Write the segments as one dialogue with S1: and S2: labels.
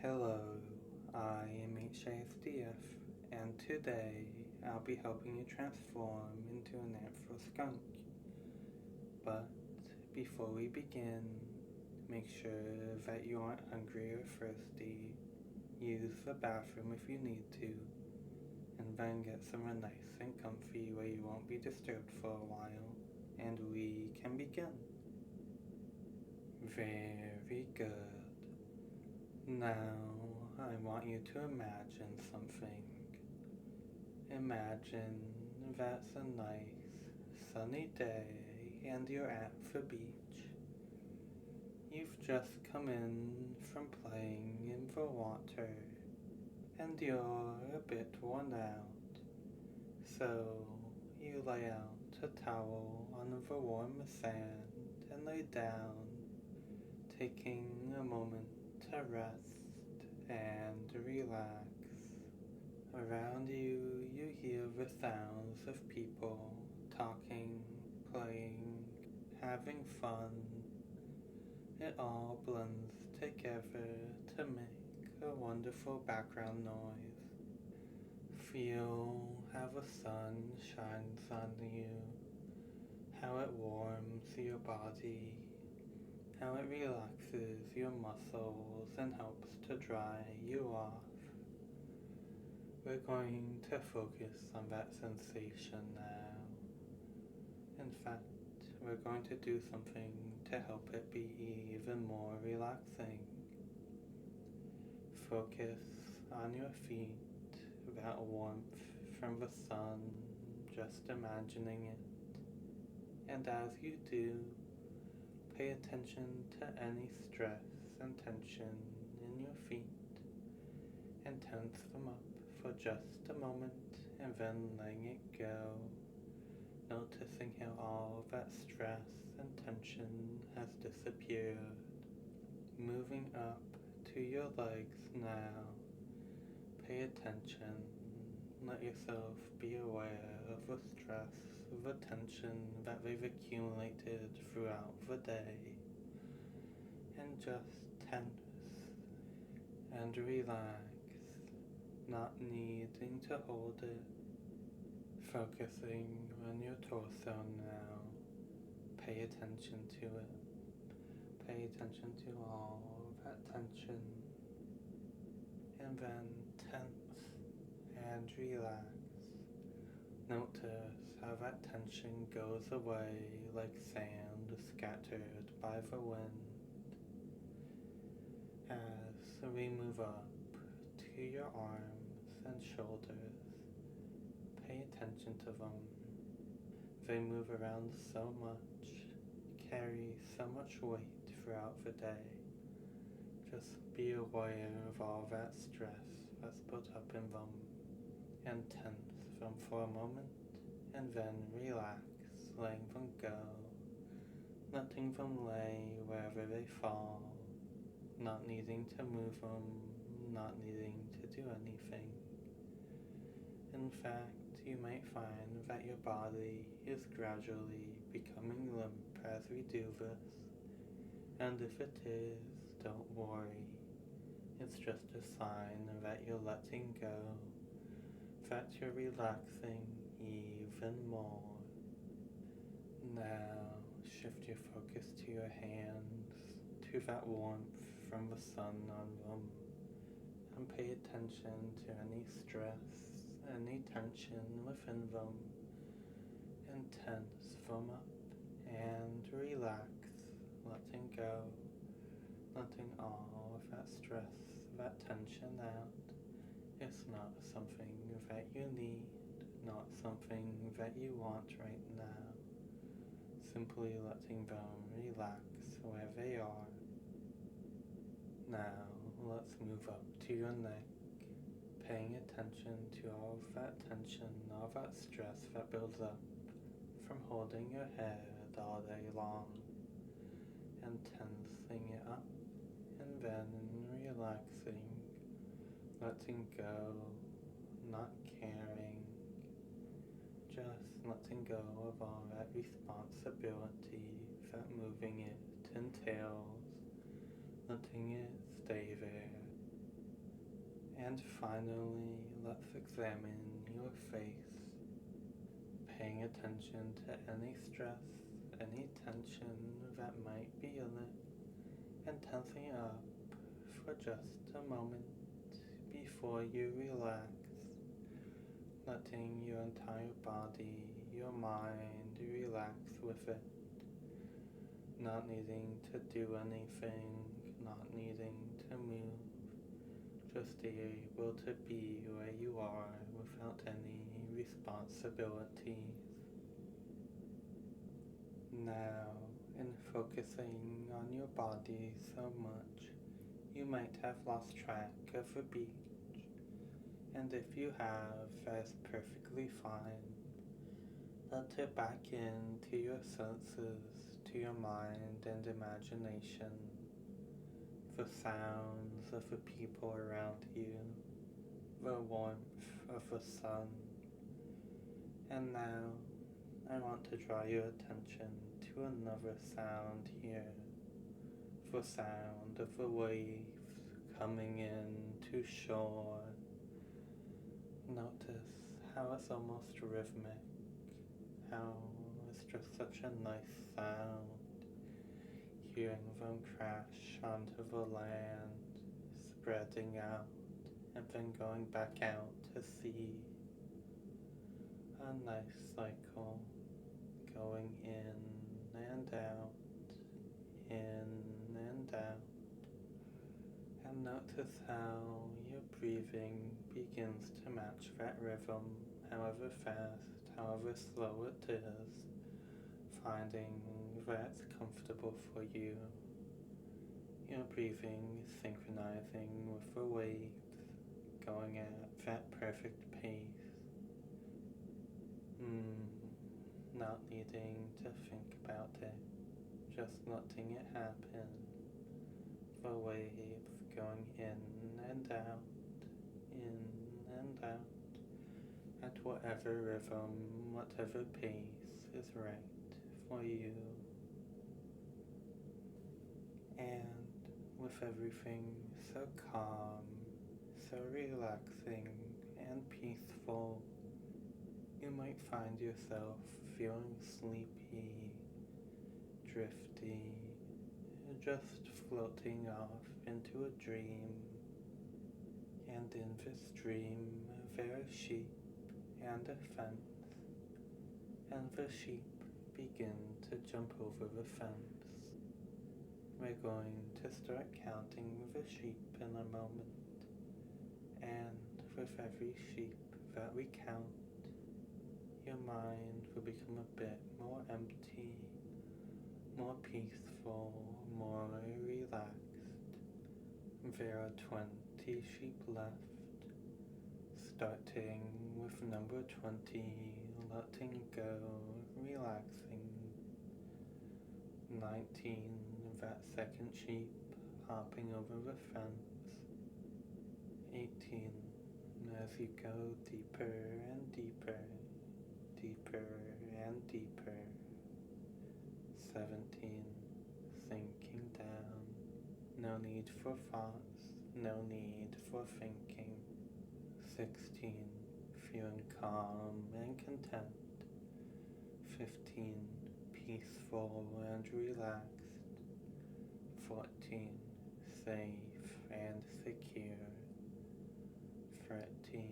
S1: Hello, I am HISDF, and today I'll be helping you transform into an Anthro skunk. But before we begin, make sure that you aren't hungry or thirsty. Use the bathroom if you need to, and then get somewhere nice and comfy where you won't be disturbed for a while, and we can begin. Very good. Now, I want you to imagine something. Imagine that's a nice sunny day and you're at the beach. You've just come in from playing in the water and you're a bit worn out. So you lay out a towel on the warm sand and lay down, taking a moment to rest and relax. Around you, you hear the sounds of people talking, playing, having fun. It all blends together to make a wonderful background noise. Feel how the sun shines on you, how it warms your body, how it relaxes your muscles and helps to dry you off. We're going to focus on that sensation now. In fact, we're going to do something to help it be even more relaxing. Focus on your feet, that warmth from the sun, just imagining it. And as you do, pay attention to any stress and tension in your feet and tense them up for just a moment and then letting it go, noticing how all that stress and tension has disappeared. Moving up to your legs now, pay attention, let yourself be aware of the stress, the tension that they've accumulated throughout the day, and just tense and relax, not needing to hold it, focusing on your torso now. Pay attention to it. Pay attention to all that tension, and then tense and relax. Notice how that tension goes away like sand scattered by the wind. As we move up to your arms and shoulders, pay attention to them. They move around so much, carry so much weight throughout the day. Just be aware of all that stress that's built up in them and tense them for a moment and then relax, letting them go, letting them lay wherever they fall, not needing to move them, not needing to do anything. In fact, you might find that your body is gradually becoming limp as we do this, and if it is, don't worry. It's just a sign that you're letting go, that you're relaxing even more. Now, shift your focus to your hands, to that warmth from the sun on them, and pay attention to any stress, any tension within them, and tense them up and relax, letting go, letting all of that stress, that tension out. It's not something that you need, not something that you want right now. Simply letting them relax where they are. Now, let's move up to your neck, paying attention to all of that tension, all that stress that builds up from holding your head all day long, and tensing it up, and then relaxing, letting go, not caring, just letting go of all that responsibility that moving it entails, letting it stay there, And finally, let's examine your face, paying attention to any stress, any tension that might be in it, and tensing up for just a moment before you relax, letting your entire body, your mind relax with it, not needing to do anything, not needing to move, just able to be where you are without any responsibilities. Now, in focusing on your body so much, you might have lost track of the beach, and if you have, that's perfectly fine. Let it back into your senses, to your mind and imagination, the sounds of the people around you, the warmth of the sun. And now, I want to draw your attention to another sound here, the sound of the waves coming in to shore. Notice how it's almost rhythmic, how it's just such a nice sound, hearing them crash onto the land, spreading out, and then going back out to sea. A nice cycle, going in and out, in and out. And notice how your breathing begins to match that rhythm, however fast, however slow it is, finding that it's comfortable for you. Your breathing is synchronizing with the waves, going at that perfect pace. Not needing to think about it, just letting it happen. The waves going in and out, in and out, at whatever rhythm, whatever pace is right for you. And with everything so calm, so relaxing and peaceful, you might find yourself feeling sleepy, drifty, just floating off into a dream. And in this dream, there are sheep and a fence, and the sheep begin to jump over the fence. We're going to start counting the sheep in a moment, and with every sheep that we count, your mind will become a bit more empty, more peaceful, more relaxed. There are 20 sheep left, starting with number 20, letting go, relaxing. 19, that second sheep hopping over the fence. 18, as you go deeper and deeper, deeper and deeper. 17, sinking down. No need for thoughts, no need for thinking. 16, feeling calm and content. 15, peaceful and relaxed. 14, safe and secure. 13,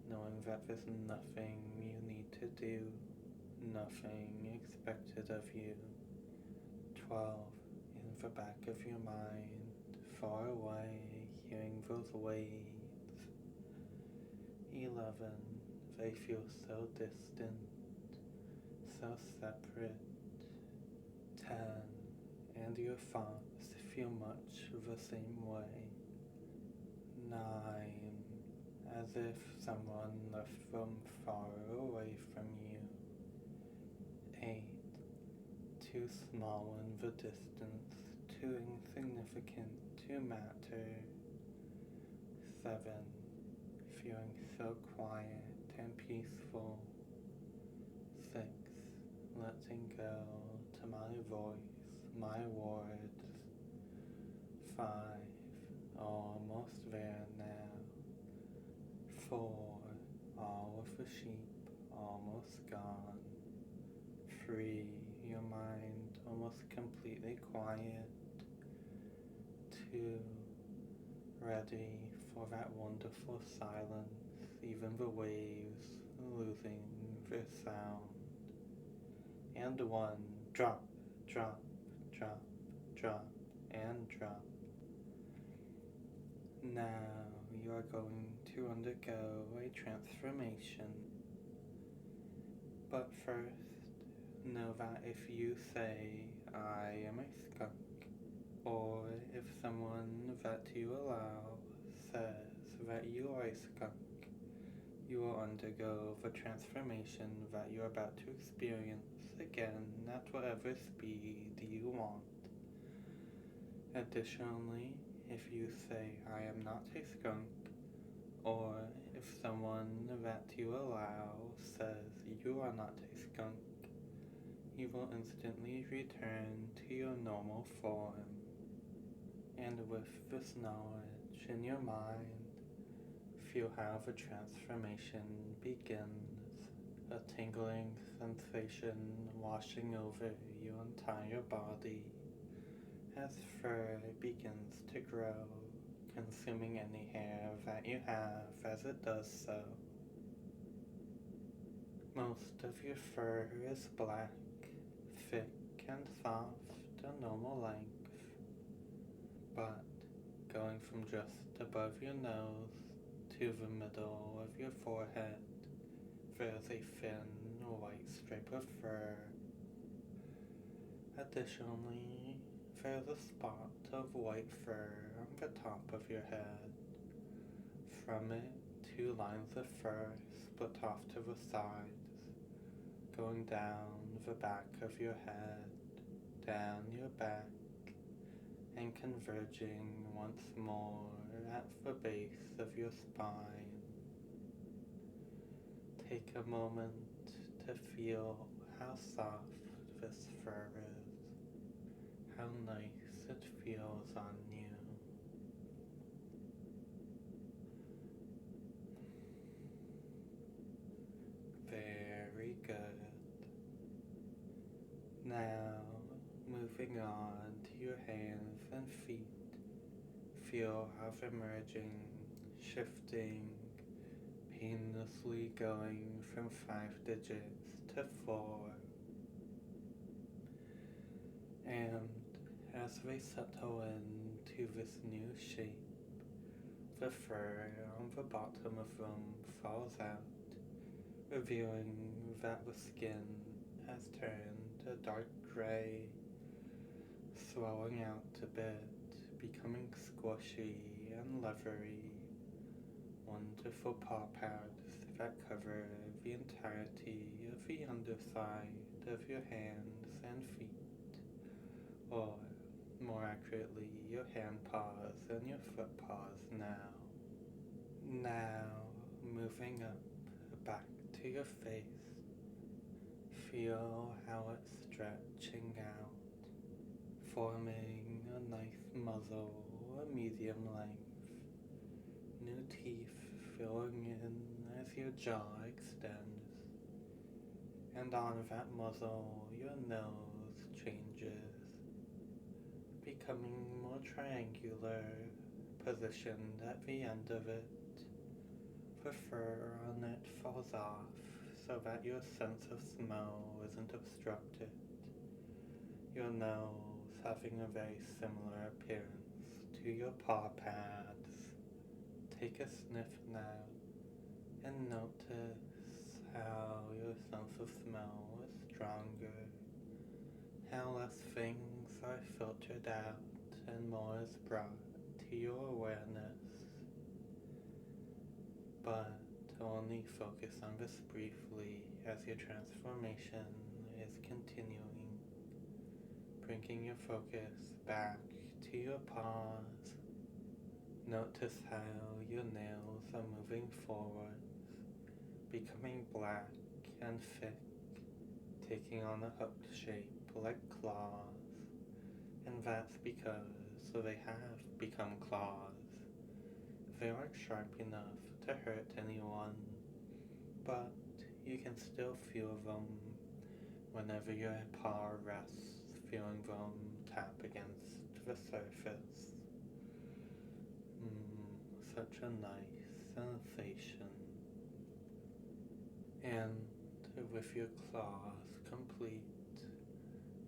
S1: knowing that there's nothing you need to do, nothing expected of you. 12, in the back of your mind, far away, hearing those waves. 11, they feel so distant, so separate. 10, and your thoughts feel much the same way. 9, as if someone left them far away from you. 8, too small in the distance, too insignificant to matter. 7, feeling so quiet and peaceful. 6, letting go to my voice, my words. 5, almost there now. 4, all of the sheep almost gone. Free, your mind almost completely quiet. 2, ready for that wonderful silence, even the waves losing their sound. And 1, drop, drop, drop, drop, and drop. Now you are going to undergo a transformation. But first, know that if you say, I am a skunk, or if someone that you allow says that you are a skunk, you will undergo the transformation that you're about to experience again at whatever speed you want. Additionally, if you say, I am not a skunk, or if someone that you allow says you are not a skunk, you will instantly return to your normal form. And with this knowledge in your mind, feel how the transformation begins, a tingling sensation washing over your entire body as fur begins to grow, consuming any hair that you have as it does so. Most of your fur is black, thick and soft, a normal length, but going from just above your nose to the middle of your forehead, there's a thin white strip of fur. Additionally, there's a spot of white fur on the top of your head. From it, 2 lines of fur split off to the sides, going down the back of your head, down your back, and converging once more at the base of your spine. Take a moment to feel how soft this fur is, how nice it feels on you. Very good. Now, moving on to your hands and feet, feel how they're merging, shifting, painlessly going from 5 digits to 4. And as they settle into this new shape, the fur on the bottom of them falls out, revealing that the skin has turned a dark gray, swelling out a bit, becoming squishy and leathery. Wonderful paw pads that cover the entirety of the underside of your hands and feet, or more accurately, your hand paws and your foot paws now. Now, moving up back to your face, feel how it's stretching out, forming a nice muzzle, a medium length. New teeth filling in as your jaw extends, and on that muzzle your nose changes, becoming more triangular, positioned at the end of it. The fur on it falls off so that your sense of smell isn't obstructed, your nose having a very similar appearance to your paw pads. Take a sniff now and notice how your sense of smell is stronger, how less things are filtered out and more is brought to your awareness. But only focus on this briefly as your transformation is continuing, bringing your focus back to your paws. Notice how your nails are moving forwards, becoming black and thick, taking on a hooked shape like claws, and that's because they have become claws. They aren't sharp enough to hurt anyone, but you can still feel them whenever your paw rests, feeling them tap against the surface. Such a nice sensation. And with your claws complete,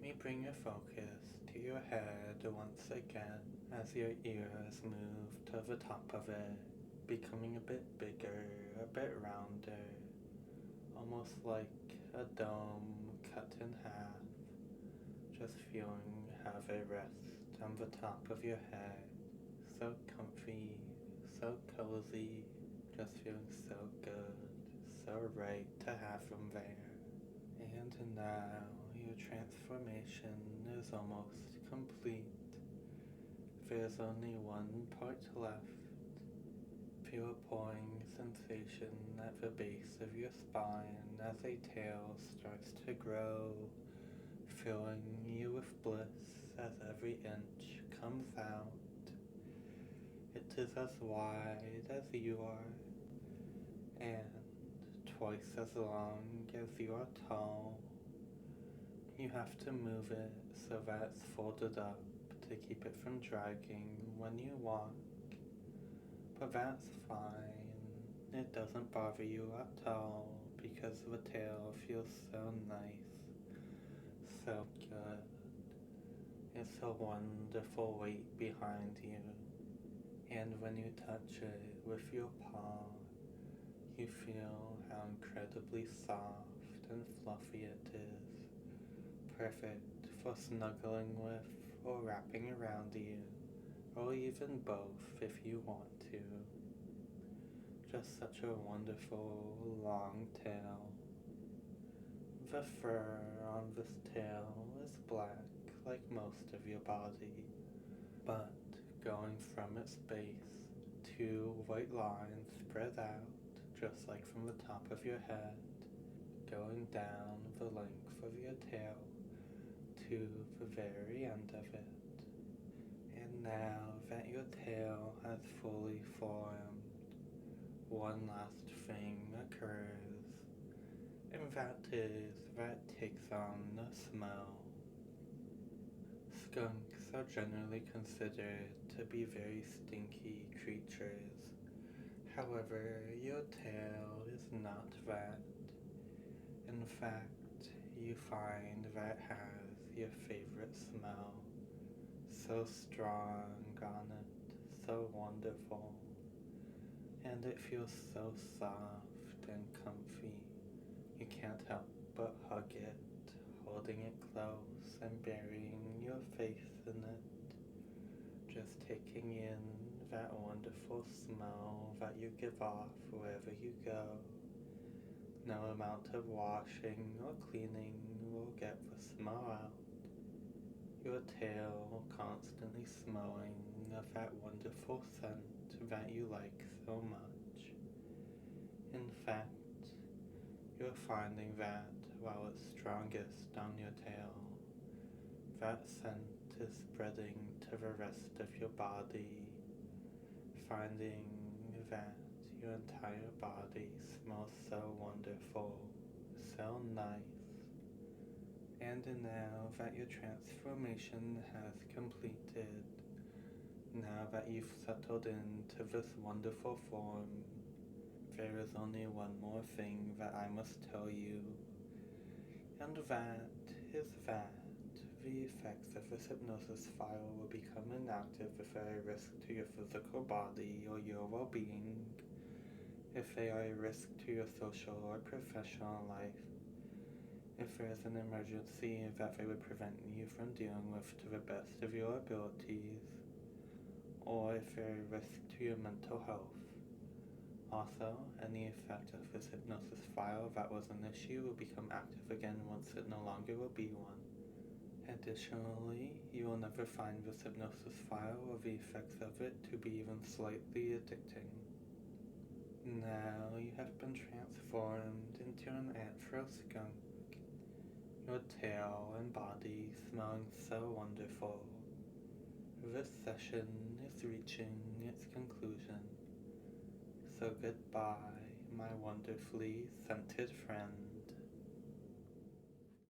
S1: we bring your focus to your head once again as your ears move to the top of it, becoming a bit bigger, a bit rounder, almost like a dome cut in half, just feeling how they rest on the top of your head. So comfy, so cozy, just feeling so good, so right to have them there. And now your transformation is almost complete. There's only one part left. Feel a pulling sensation at the base of your spine as a tail starts to grow, filling you with bliss as every inch comes out. It is as wide as you are, and twice as long as you are tall. You have to move it so that it's folded up to keep it from dragging when you walk, but that's fine. It doesn't bother you at all because the tail feels so nice, so good. It's a wonderful weight behind you, and when you touch it with your paw, you feel how incredibly soft and fluffy it is, perfect for snuggling with or wrapping around you, or even both if you want to. Just such a wonderful long tail. The fur on this tail is black like most of your body, but going from its base, two white lines spread out just like from the top of your head, going down the length of your tail to the very end of it. And now that your tail has fully formed, one last thing occurs, and that is that it takes on a smell. Skunks are generally considered to be very stinky creatures. However, your tail is not that. In fact, you find that it has your favorite smell. So strong on it, so wonderful. And it feels so soft and comfy. You can't help but hug it, holding it close and burying your face in it, just taking in that wonderful smell that you give off wherever you go. No amount of washing or cleaning will get the smell out. Your tail constantly smelling of that wonderful scent that you like so much. In fact, you're finding that while it's strongest on your tail, that scent is spreading to the rest of your body, finding that your entire body smells so wonderful, so nice. And now that your transformation has completed, now that you've settled into this wonderful form, there is only one more thing that I must tell you, and that is that the effects of this hypnosis file will become inactive if they are a risk to your physical body or your well-being, if they are a risk to your social or professional life, if there is an emergency that they would prevent you from dealing with to the best of your abilities, or if they're a risk to your mental health. Also, any effect of this hypnosis file that was an issue will become active again once it no longer will be one. Additionally, you will never find this hypnosis file or the effects of it to be even slightly addicting. Now you have been transformed into an Anthro skunk, your tail and body smelling so wonderful. This session is reaching its conclusion, So goodbye, my wonderfully scented friend.